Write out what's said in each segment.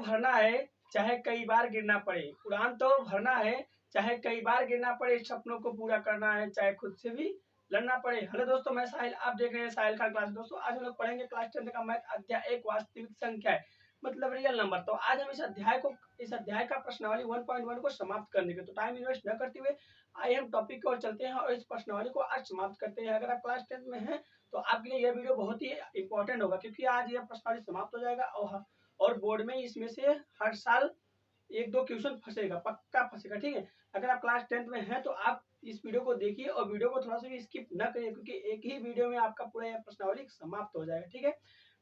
भरना है चाहे कई बार गिरना पड़े, उड़ान तो भरना है चाहे कई बार गिरना पड़े, सपनों को पूरा करना है चाहे खुद से भी लड़ना पड़े। हेलो दोस्तों, मैं साहिल, आप देख रहे हैं साहिल खान क्लास। दोस्तों आज हम लोग पढ़ेंगे क्लास 10 का मैथ अध्याय 1 वास्तविक संख्या है मतलब रियल नंबर। तो आज हम इस अध्याय का प्रश्नावली 1.1 को समाप्त करने के, तो टाइम इन्वेस्ट न करते हुए आइए हम टॉपिक की ओर चलते हैं और इस प्रश्नावली को आज समाप्त करते हैं। अगर आप क्लास 10 में हैं तो आपके लिए यह वीडियो बहुत ही इंपॉर्टेंट होगा, क्योंकि आज यह प्रश्नावली समाप्त हो जाएगा और बोर्ड में इसमें से हर साल 1-2 क्वेश्चन फंसेगा, पक्का फंसेगा। ठीक है, अगर आप क्लास 10 में हैं तो आप इस वीडियो को देखिए और वीडियो को थोड़ा सा भी स्किप न करिए, क्योंकि एक ही वीडियो में आपका पूरा प्रश्नावली समाप्त हो जाएगा। ठीक है,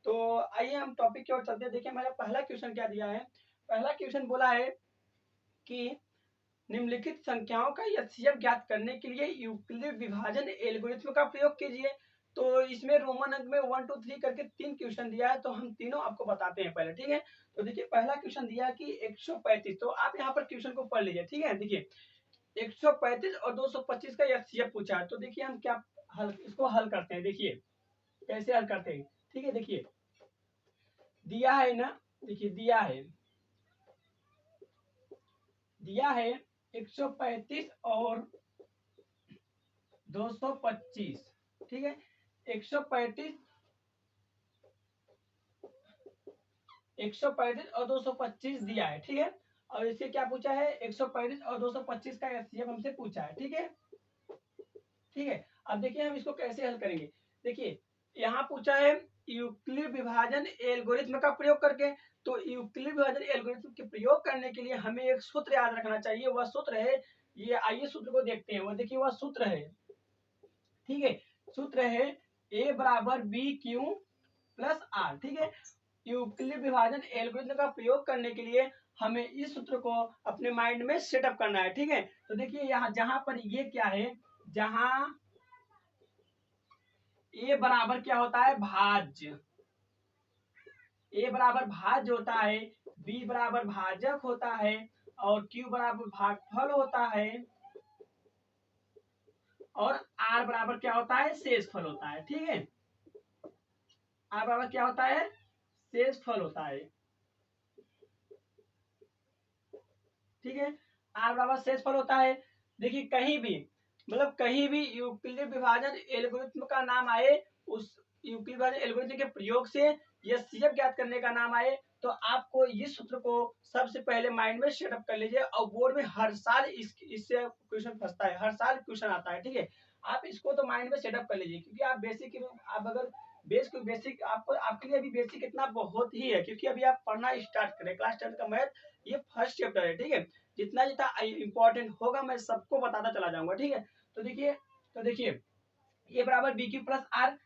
तो आइए हम टॉपिक की ओर चलते हैं। देखिए हमारा पहला क्वेश्चन क्या दिया है। पहला क्वेश्चन बोला है कि निम्नलिखित संख्याओं का एचसीएफ ज्ञात करने के लिए यूक्लिड विभाजन एल्गोरिथ्म का प्रयोग कीजिए। तो इसमें रोमन अंक में 1 2 3 करके 3 क्वेश्चन दिया है, तो हम तीनों आपको बताते हैं पहले। ठीक है, तो देखिए पहला क्वेश्चन दिया कि 135, तो आप यहाँ पर क्वेश्चन को पढ़ लीजिए। ठीक है, देखिए 135 और 225 का एचसीएफ पूछा है, तो देखिए हम क्या इसको हल करते हैं। देखिए कैसे हल करते हैं। ठीक है, देखिए दिया है ना, देखिए दिया है 135 और 225। ठीक है, 135 और 225 दिया है। ठीक है, और इससे क्या पूछा है, 135 और 225 का एचसीएफ हमसे पूछा है। ठीक है, ठीक है, अब देखिए हम इसको कैसे हल करेंगे। देखिए यहाँ पूछा है यूक्लिड विभाजन एल्गोरिथ्म का प्रयोग करके, तो यूक्लिड विभाजन एल्गोरिथ्म के प्रयोग करने के लिए हमें एक सूत्र याद रखना चाहिए। वह सूत्र है, ये आइए सूत्र को देखते हैं। वह देखिए वह सूत्र है, ठीक है, सूत्र है ए बराबर बी क्यू प्लस आर। ठीक है, यूक्लिड विभाजन एल्गोरिथ्म का प्रयोग करने के लिए हमें इस सूत्र को अपने माइंड में सेटअप करना है। ठीक है, तो देखिए यहाँ जहां पर ये क्या है, जहां ए बराबर क्या होता है, भाज्य, ए बराबर भाज्य होता है, बी बराबर भाजक होता है और क्यू बराबर भागफल होता है और आर बराबर क्या होता है, शेषफल होता है। ठीक है, आर बराबर क्या होता है, शेषफल होता है। ठीक है, आर बराबर शेषफल होता है। देखिए कहीं भी मतलब कहीं भी यूक्लिड विभाजन एल्गोरिथ्म का नाम आए, उस यूक्लिड विभाजन एल्गोरिथ्म के प्रयोग से यह सीएफ ज्ञात करने का नाम आए, तो आपको इस सूत्र को सबसे पहले माइंड में सेटअप कर लीजिए। और बोर्ड में हर साल इससे क्वेश्चन फंसता है, हर साल क्वेश्चन आता है। ठीक है, आप इसको तो माइंड में सेटअप कर लीजिए, क्योंकि आप बेसिक, आप अगर बेसिक आपको आपके लिए अभी बेसिक इतना बहुत ही है, क्योंकि अभी आप पढ़ना स्टार्ट करें। क्लास 10 का मैथ ये फर्स्ट चैप्टर है। ठीक है, जितना जितना इंपॉर्टेंट होगा मैं सबको बताता चला जाऊंगा। ठीक है, तो देखिए ए बराबर बी क्यू प्लस आर,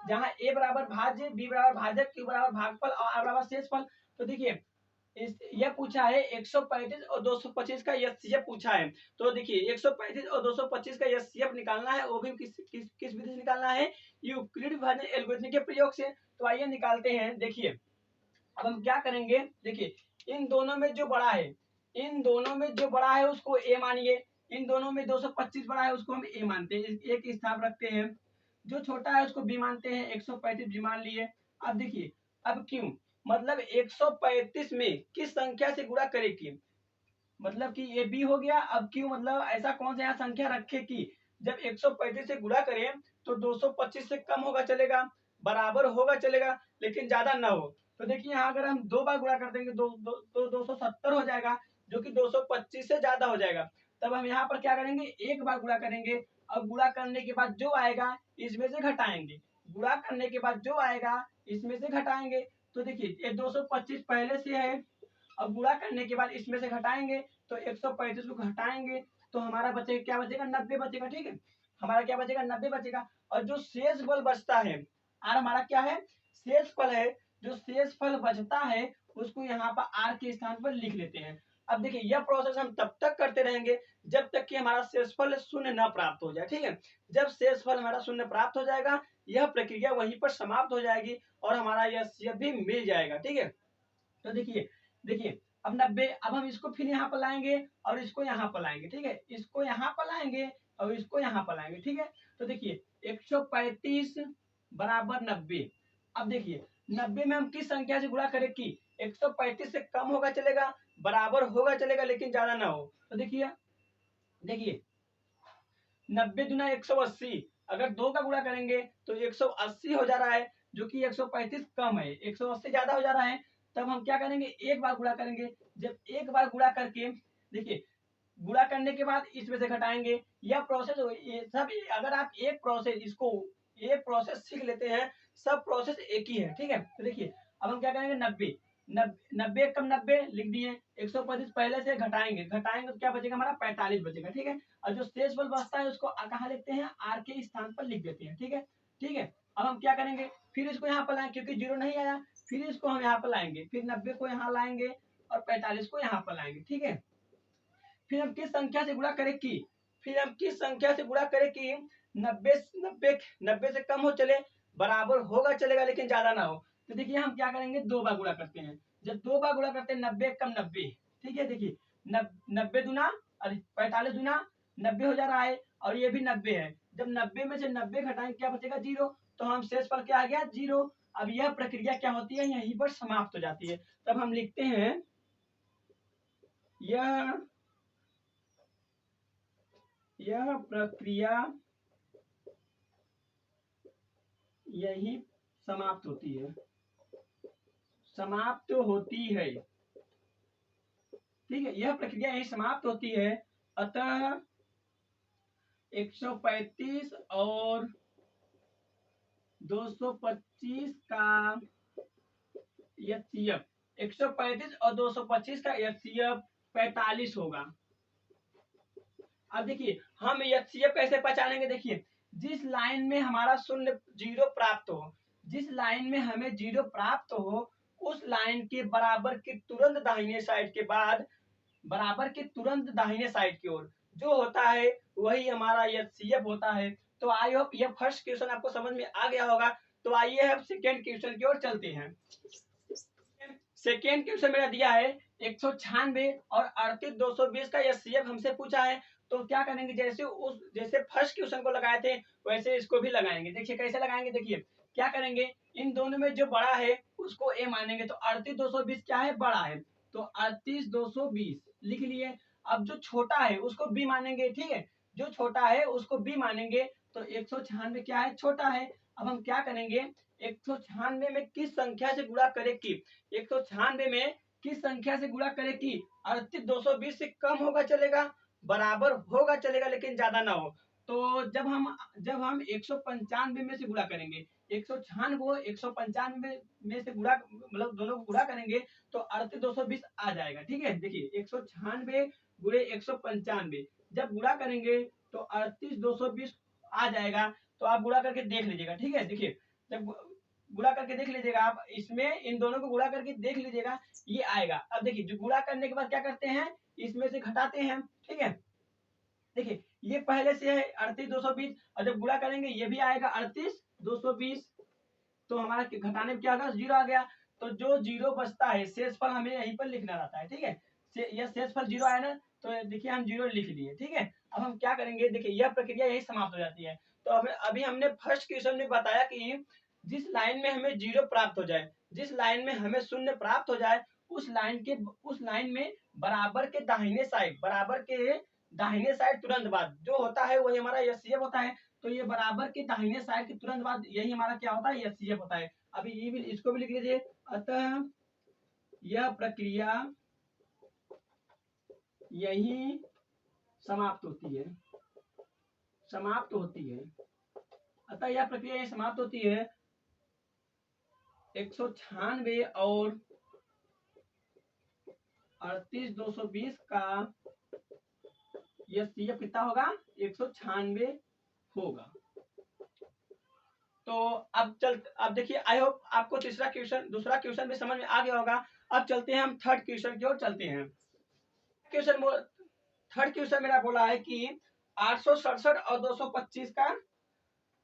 जहां ए बराबर भाज्य, बी बराबर भाजक, क्यू बराबर भागफल और आर बराबर शेषफल। तो देखिए यह पूछा है 135 और 225 का एचसीएफ पूछा है। तो देखिए 135 और 225 का एचसीएफ निकालना है, वो भी किस विधि से निकालना है, यूक्लिड विभाजन एल्गोरिथ्म के प्रयोग से। तो आइए निकालते हैं। देखिए अब हम क्या करेंगे, देखिए इन दोनों में जो बड़ा है, इन दोनों में जो बड़ा है उसको ए मानिए, इन दोनों में 225 बड़ा है उसको हम ए मानते हैं, एक स्थान रखते हैं। जो छोटा है उसको बी मानते हैं, 135 बी मान लिए। अब देखिए अब क्यों, मतलब 135 में किस संख्या से गुणा करे कि, मतलब कि ये बी हो गया। अब क्यों, मतलब ऐसा कौन सा यहाँ संख्या रखे कि जब 135 से गुणा करें तो 225 से कम होगा चलेगा, बराबर होगा चलेगा, लेकिन ज्यादा ना हो। तो देखिए यहाँ अगर हम 2 बार गुणा कर देंगे तो 270 हो जाएगा, जो कि 225 से ज्यादा हो जाएगा। तब हम यहाँ पर क्या करेंगे, एक बार गुणा करेंगे। अब गुणा करने के बाद जो आएगा इसमें से घटाएंगे, गुणा करने के बाद जो आएगा इसमें से घटाएंगे। तो देखिए ये 225 पहले से है, अब गुणा करने के बाद इसमें से घटाएंगे, तो 135 को घटाएंगे तो हमारा बचेगा, क्या बचेगा, 90 बचेगा। ठीक है, हमारा क्या बचेगा, 90 बचेगा। और जो शेष फल बचता है, आर हमारा क्या है, शेष फल है, जो शेष फल बचता है उसको यहाँ पर आर के स्थान पर लिख लेते हैं। अब देखिए यह प्रोसेस हम तब तक करते रहेंगे जब तक कि हमारा शेषफल शून्य न प्राप्त हो जाए। ठीक है, जब शेषफल हमारा शून्य प्राप्त हो जाएगा यह प्रक्रिया वहीं पर समाप्त हो जाएगी और हमारा यह सीएफ भी मिल जाएगा। ठीक है, तो देखिए अब 90, अब हम इसको फिर यहाँ पर लाएंगे और इसको यहाँ पर लाएंगे। ठीक है, इसको यहाँ पर लाएंगे और इसको यहाँ पर लाएंगे। ठीक है, तो देखिए 135 बराबर 90। अब देखिए 90 में हम किस संख्या से गुणा करें कि 135 से कम होगा चलेगा, बराबर होगा चलेगा, लेकिन ज्यादा ना हो। तो देखिए देखिए 90 दुना 180, अगर 2 का गुणा करेंगे तो 180 हो जा रहा है, जो कि 135 कम है, 180 ज्यादा हो जा रहा है। तब हम क्या करेंगे, एक बार गुणा करेंगे। जब एक बार गुणा करके देखिए, गुणा करने के बाद इसमें से घटाएंगे। यह प्रोसेस ये सब, अगर आप एक प्रोसेस इसको एक प्रोसेस सीख लेते हैं, सब प्रोसेस एक ही है, ठीक है। तो देखिए अब हम क्या करेंगे, 90 90 कम 90 लिख दिए, 135 पहले से घटाएंगे, घटाएंगे तो क्या बचेगा हमारा 45 बचेगा, ठीक है। और जो शेष बल बचता है उसको कहाँ लिखते हैं, आर के स्थान पर लिख देते हैं, ठीक है। ठीक है, अब हम क्या करेंगे, फिर इसको यहाँ पर लाएंगे, क्योंकि जीरो नहीं आया, फिर इसको हम यहाँ पर लाएंगे, फिर 90 को यहाँ लाएंगे और 45 को यहाँ पर लाएंगे, ठीक है। फिर हम किस संख्या से गुणा करें कि फिर हम किस संख्या से गुणा करें कि 90 90 90 से कम हो चले, बराबर होगा चलेगा, लेकिन ज्यादा ना हो। तो देखिए हम क्या करेंगे, 2 बार गुणा करते हैं। जब 2 बार गुणा करते हैं, 90 कम 90, ठीक है। देखिए 90 दुना और 45 दुना 90 हो जा रहा है, और ये भी 90 है। जब 90 में से 90 घटाएंगे क्या बचेगा, 0। तो हम शेष पर क्या आ गया, 0। अब यह प्रक्रिया क्या होती है, यहीं पर समाप्त हो जाती है। तब हम लिखते हैं यह प्रक्रिया यही समाप्त होती है, समाप्त होती है, ठीक है। यह प्रक्रिया यही समाप्त होती है। अतः 135 और 225 का एचसीएफ 135 और 225 का एचसीएफ 45 होगा। अब देखिए हम एचसीएफ कैसे पहचानेंगे, देखिए जिस लाइन में हमारा शून्य जीरो प्राप्त हो, जिस लाइन में हमें जीरो प्राप्त हो, उस लाइन के बराबर के तुरंत दाहिने साइड के बाद, बराबर के तुरंत दाहिने साइड की ओर जो होता है वही हमारा एचसीएफ होता है। तो आई होप यह फर्स्ट क्वेश्चन आपको समझ में आ गया होगा। तो आइए हम सेकेंड क्वेश्चन की ओर चलते हैं। सेकेंड क्वेश्चन मेरा दिया है 196 और 38220 का एचसीएफ हमसे पूछा है। तो क्या करेंगे, जैसे फर्स्ट क्वेश्चन को लगाए थे वैसे इसको भी लगाएंगे। देखिए कैसे लगाएंगे, देखिए क्या करेंगे, इन दोनों में जो बड़ा है उसको ए मानेंगे। तो 38220 क्या है, बड़ा है, तो 38220 लिख लिए। अब जो छोटा है उसको बी मानेंगे, ठीक है, जो छोटा है उसको बी मानेंगे। तो 196 क्या है, छोटा है। अब हम क्या करेंगे, 196 में किस संख्या से गुणा करें कि 196 में किस संख्या से गुणा करें कि 38220 से कम होगा चलेगा, बराबर होगा चलेगा, लेकिन ज्यादा ना हो। तो जब हम 195 में से गुणा करेंगे, 196 को 195 में से गुणा, मतलब दोनों को गुणा करेंगे तो 38220 आ जाएगा, ठीक है। देखिए 196 गुणे 195 जब गुणा करेंगे तो 38220 आ जाएगा। तो आप गुणा करके देख लीजिएगा, ठीक है। देखिए जब गुणा करके देख लीजिएगा, आप इसमें इन दोनों को गुणा करके देख लीजिएगा, ये आएगा। अब देखिए जो गुणा करने के बाद क्या करते हैं, इसमें से घटाते हैं, ठीक है। देखिए ये पहले से है 38220, और जब गुणा करेंगे ये भी आएगा 38220। तो हमारा घटाने में क्या होगा, जीरो आ गया। तो जो जीरो बचता है शेषफल हमें यहीं पर लिखना रहता है, ठीक है। यह शेषफल जीरो आया ना, तो देखिए हम जीरो लिख लिए, ठीक है। अब हम क्या करेंगे, देखिए यह प्रक्रिया यही समाप्त हो जाती है। तो अभी हमने फर्स्ट क्वेश्चन में बताया कि जिस लाइन में हमें जीरो प्राप्त हो जाए, जिस लाइन में हमें शून्य प्राप्त हो जाए, उस लाइन में बराबर के दाहिने साइड तुरंत बाद जो होता है वही हमारा एचसीएफ होता है। तो ये बराबर के दाहिने साइड के तुरंत बाद यही हमारा क्या होता है, एचसीएफ होता है। अभी ये भी इसको भी लिख लीजिए। अतः यह प्रक्रिया यही समाप्त होती है, अतः यह प्रक्रिया यही समाप्त होती है। 196 और 38220 का एचसीएफ कितना होगा, 196 होगा। तो अब देखिए आई होप आपको दूसरा क्वेश्चन भी समझ में आ गया होगा। अब चलते हैं हम थर्ड क्वेश्चन की ओर चलते हैं। थर्ड क्वेश्चन मेरा बोला है कि 867 और 225 का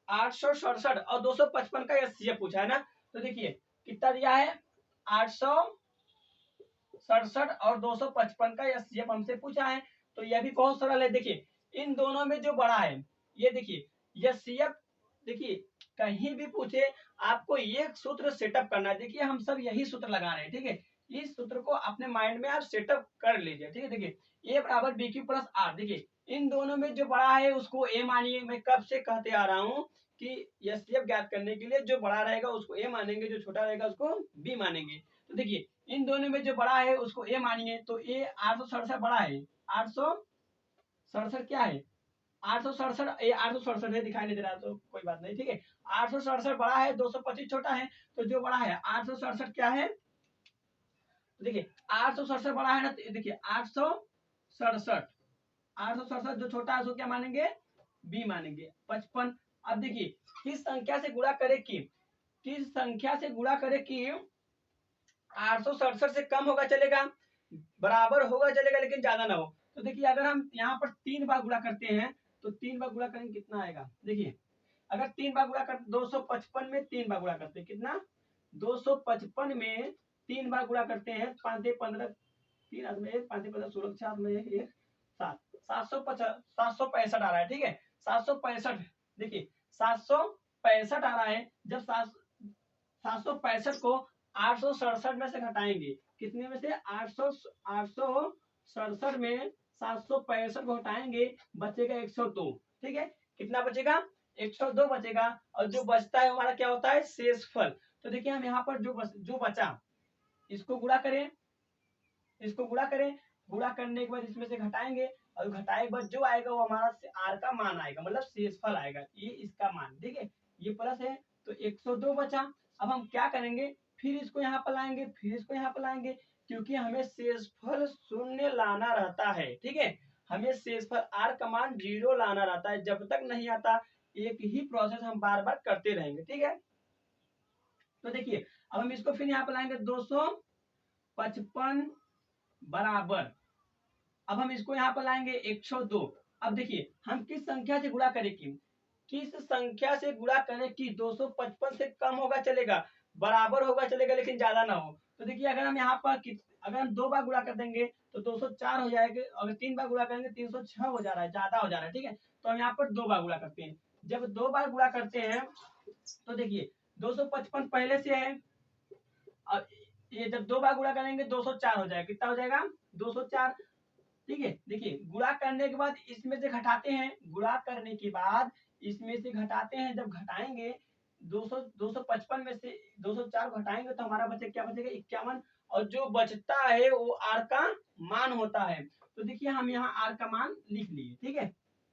867 और 255 का एचसीएफ पूछा है ना। तो देखिए कितना दिया है, 867 और 255 का एचसीएफ हमसे पूछा है। तो यह भी बहुत सरल है। देखिए इन दोनों में जो बड़ा है, ये देखिए एचसीएफ, देखिए कहीं भी पूछे आपको ये सूत्र सेटअप करना है। देखिए हम सब यही सूत्र लगा रहे हैं, ठीक है। इस सूत्र को अपने माइंड में आप सेटअप कर लीजिए, ठीक है। देखिए ए बराबर बी क्यू प्लस आर, देखिए इन दोनों में जो बड़ा है उसको ए मानिए। मैं कब से कहते आ रहा हूँ कि एचसीएफ ज्ञात करने के लिए जो बड़ा रहेगा उसको ए मानेंगे, जो छोटा रहेगा उसको बी मानेंगे। तो देखिए इन दोनों में जो बड़ा है उसको ए मानिए, तो ए 867 बड़ा है। 867 क्या है? 867, ये 867 है, दिखाई नहीं दे रहा तो कोई बात नहीं, ठीक है। 867 बड़ा है, 225 छोटा है, तो जो बड़ा है 867 क्या है? तो देखिए 867 बड़ा है ना, तो देखिए 867 जो छोटा है उसको क्या मानेंगे? बी मानेंगे। 55, अब देखिए किस संख्या से गुणा करे कि 867 से कम होगा चलेगा, बराबर होगा चलेगा, लेकिन ज्यादा ना हो। तो देखिए अगर हम यहाँ पर 3 बार गुणा करते हैं तो 3 बार गुणा करेंगे कितना आएगा? देखिए अगर 3 बार गुणा कर 255 में 3 बार गुणा करते हैं कितना? 255 में 3 बार गुणा करते हैं, 5 15 3 आदमी 5 15 16 4 में 1 7 765 आ रहा है, ठीक है। 765, देखिए 765 आ रहा है। जब 765 को 867 में से घटाएंगे, कितने में से? 867 में 765 को घटाएंगे, बचेगा 102, ठीक है। कितना बचेगा? 102 बचेगा। और जो बचता है हमारा क्या होता है? शेषफल। तो देखिए हम यहाँ पर जो बचा इसको गुणा करें, गुणा करने के बाद इसमें से घटाएंगे, और घटाए के बाद जो आएगा वो हमारा आर का मान आएगा, मतलब शेषफल आएगा, ये इसका मान, ठीक है। ये प्लस है तो 102 बचा। अब हम क्या करेंगे? फिर इसको यहाँ पर लाएंगे, फिर इसको यहाँ पर लाएंगे, क्योंकि हमें शेषफल शून्य लाना रहता है, ठीक है। हमें शेषफल आर का मान 0 लाना रहता है। जब तक नहीं आता एक ही प्रोसेस हम बार बार करते रहेंगे, ठीक है। तो देखिए अब हम इसको फिर यहाँ पर लाएंगे 255 बराबर, अब हम इसको यहाँ पर लाएंगे 102। अब देखिए हम किस संख्या से गुणा करें कि 255 से कम होगा चलेगा, बराबर होगा चलेगा, लेकिन ज्यादा ना हो। तो देखिए अगर हम यहाँ पर अगर हम 2 बार गुणा कर देंगे तो 204 हो जाएगा, अगर 3 बार गुणा करेंगे 306 हो जा रहा है, ज्यादा हो जा रहा है, ठीक है। तो हम यहाँ पर 2 बार गुणा करते हैं। जब 2 बार गुणा करते हैं तो देखिए 255 पहले से है, और ये जब 2 बार गुणा करेंगे 204 हो जाएगा। कितना हो जाएगा? 204, ठीक है। देखिए गुणा करने के बाद इसमें से घटाते हैं, गुणा करने के बाद इसमें से घटाते हैं, जब घटाएंगे 255 में से 204 घटाएंगे तो हमारा बचे क्या? बचेगा 51। और जो बचता है वो आर का मान होता है। तो देखिए हम यहाँ आर का मान लिख लिए, ठीक है।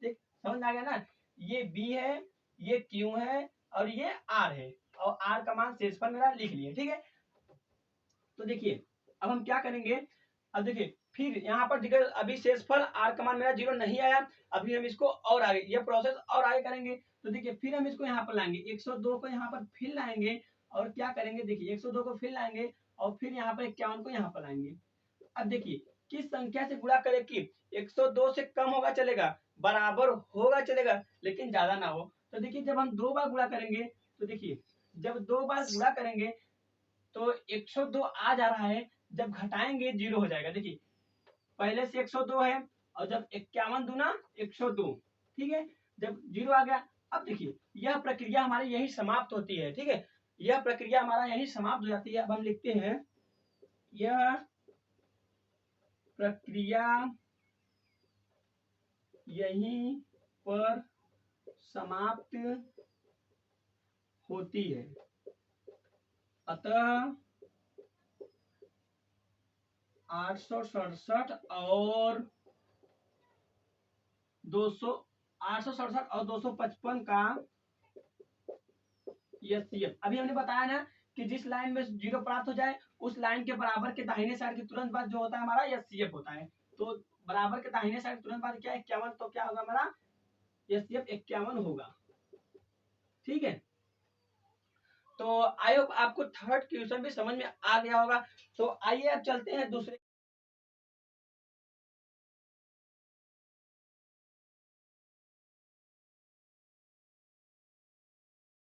देख समझ आ गया ना? ये बी है, ये क्यू है, और ये आर है, और आर का मान शेषफल मेरा लिख लिए, ठीक है। तो देखिए अब हम क्या करेंगे? अब देखिए फिर यहाँ पर देखिए अभी शेषफल आर का मान मेरा 0 नहीं आया, अभी हम इसको और आगे ये प्रोसेस और आगे करेंगे। तो देखिए फिर हम इसको यहाँ पर लाएंगे, 102 को यहाँ पर फिर लाएंगे, और क्या करेंगे? देखिए 102 को फिर लाएंगे, और फिर यहाँ पर 51 को यहाँ पर लाएंगे। अब देखिए किस संख्या से गुणा करें कि 102 से कम होगा चलेगा, बराबर होगा चलेगा, लेकिन ज्यादा ना हो। तो देखिए जब हम 2 बार गुणा करेंगे, तो देखिए जब 2 बार गुणा करेंगे तो 102 आ जा रहा है, जब घटाएंगे 0 हो जाएगा। देखिए पहले से 102 है, और जब 51 दूना 102, ठीक है। जब 0 आ गया, अब देखिए यह प्रक्रिया हमारी यही समाप्त होती है, ठीक है। यह प्रक्रिया हमारा यही समाप्त हो जाती है। अब हम लिखते हैं यह प्रक्रिया यहीं पर समाप्त होती है, अतः 867 और 255 का एचसीएफ। अभी हमने बताया ना कि जिस लाइन में 0 प्राप्त हो जाए उस लाइन के बराबर के दाहिने साइड के तुरंत बाद जो होता है हमारा एचसीएफ होता है। तो बराबर के दाहिने साइड तुरंत बाद क्या? 51, तो क्या होगा हमारा? एचसीएफ 51 होगा, ठीक है। तो आई होप आपको थर्ड क्वेश्चन भी समझ में आ गया होगा। तो आइए अब चलते हैं दूसरे